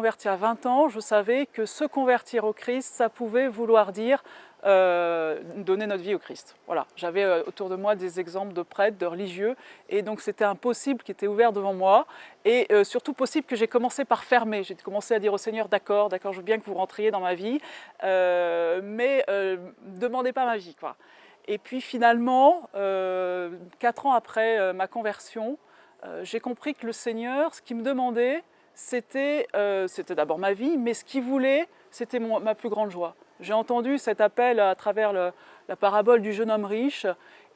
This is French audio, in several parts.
convertie à 20 ans, je savais que se convertir au Christ, ça pouvait vouloir dire donner notre vie au Christ. Voilà. J'avais autour de moi des exemples de prêtres, de religieux, et donc c'était un possible qui était ouvert devant moi, et surtout possible que j'ai commencé par fermer. J'ai commencé à dire au Seigneur, d'accord, je veux bien que vous rentriez dans ma vie, mais ne demandez pas ma vie, quoi. Et puis finalement, 4 ans après ma conversion, j'ai compris que le Seigneur, ce qu'il me demandait, c'était d'abord ma vie, mais ce qu'il voulait, c'était ma plus grande joie. J'ai entendu cet appel à travers la parabole du jeune homme riche,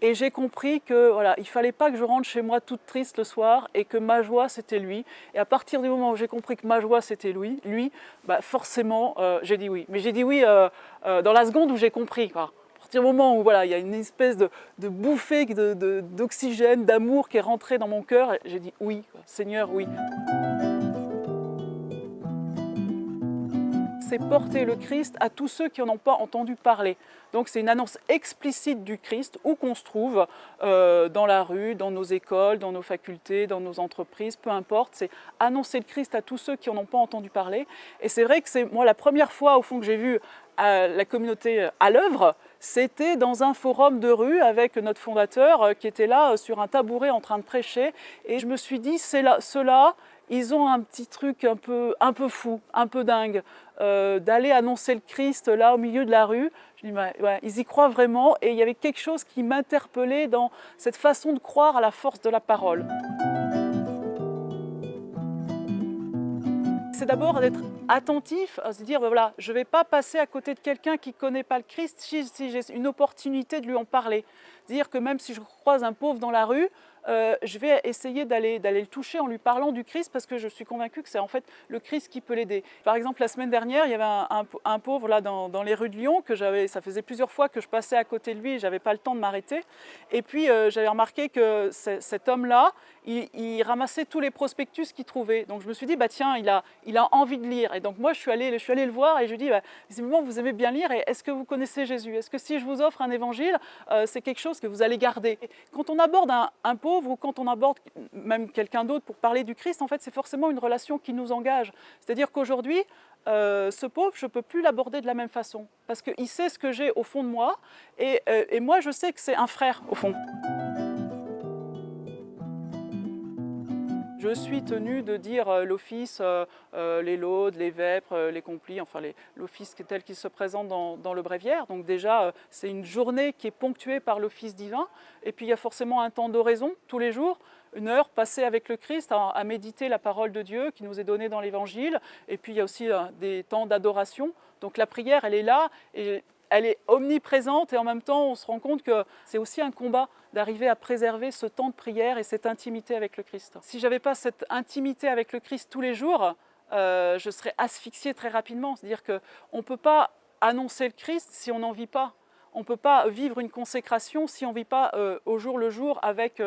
et j'ai compris que voilà, il ne fallait pas que je rentre chez moi toute triste le soir, et que ma joie c'était lui. Et à partir du moment où j'ai compris que ma joie c'était lui, bah forcément j'ai dit oui. Mais j'ai dit oui dans la seconde où j'ai compris, quoi. À partir du moment où voilà, il y a une espèce de bouffée d'oxygène, d'amour qui est rentrée dans mon cœur, j'ai dit oui, Seigneur, oui. C'est porter le Christ à tous ceux qui n'en ont pas entendu parler. Donc c'est une annonce explicite du Christ, où qu'on se trouve, dans la rue, dans nos écoles, dans nos facultés, dans nos entreprises, peu importe. C'est annoncer le Christ à tous ceux qui n'en ont pas entendu parler. Et c'est vrai que c'est moi la première fois au fond que j'ai vu la communauté à l'œuvre, c'était dans un forum de rue avec notre fondateur qui était là sur un tabouret en train de prêcher. Et je me suis dit, ceux-là, ils ont un petit truc un peu fou, un peu dingue, d'aller annoncer le Christ là au milieu de la rue. Je dis, ouais, ils y croient vraiment, et il y avait quelque chose qui m'interpellait dans cette façon de croire à la force de la parole. C'est d'abord d'être attentif, à se dire, voilà, je ne vais pas passer à côté de quelqu'un qui ne connaît pas le Christ si j'ai une opportunité de lui en parler. Dire que même si je croise un pauvre dans la rue, je vais essayer d'aller le toucher en lui parlant du Christ, parce que je suis convaincue que c'est en fait le Christ qui peut l'aider. Par exemple, la semaine dernière, il y avait un pauvre là dans les rues de Lyon, ça faisait plusieurs fois que je passais à côté de lui et je n'avais pas le temps de m'arrêter. Et puis j'avais remarqué que cet homme-là, il ramassait tous les prospectus qu'il trouvait. Donc je me suis dit, bah tiens, il a envie de lire. Et donc moi, je suis allée le voir et je lui ai dit, bah, visiblement, vous aimez bien lire, et est-ce que vous connaissez Jésus? Est-ce que si je vous offre un évangile, c'est quelque chose que vous allez garder? Et quand on aborde un pauvre, ou quand on aborde même quelqu'un d'autre pour parler du Christ, en fait, c'est forcément une relation qui nous engage. C'est-à-dire qu'aujourd'hui, ce pauvre, je ne peux plus l'aborder de la même façon, parce qu'il sait ce que j'ai au fond de moi, et moi, je sais que c'est un frère, au fond. Je suis tenue de dire l'office, les laudes, les vêpres, les complis, enfin l'office tel qu'il se présente dans le bréviaire. Donc déjà, c'est une journée qui est ponctuée par l'office divin. Et puis il y a forcément un temps d'oraison tous les jours, une heure passée avec le Christ à méditer la parole de Dieu qui nous est donnée dans l'Évangile. Et puis il y a aussi des temps d'adoration. Donc la prière, elle est là, et elle est omniprésente, et en même temps, on se rend compte que c'est aussi un combat d'arriver à préserver ce temps de prière et cette intimité avec le Christ. Si je n'avais pas cette intimité avec le Christ tous les jours, je serais asphyxiée très rapidement. C'est-à-dire qu'on ne peut pas annoncer le Christ si on n'en vit pas. On ne peut pas vivre une consécration si on ne vit pas au jour le jour avec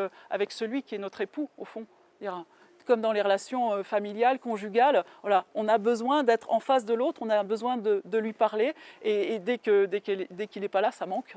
celui qui est notre époux, au fond. Comme dans les relations familiales, conjugales, voilà, on a besoin d'être en face de l'autre, on a besoin de lui parler, et dès qu'il n'est pas là, ça manque.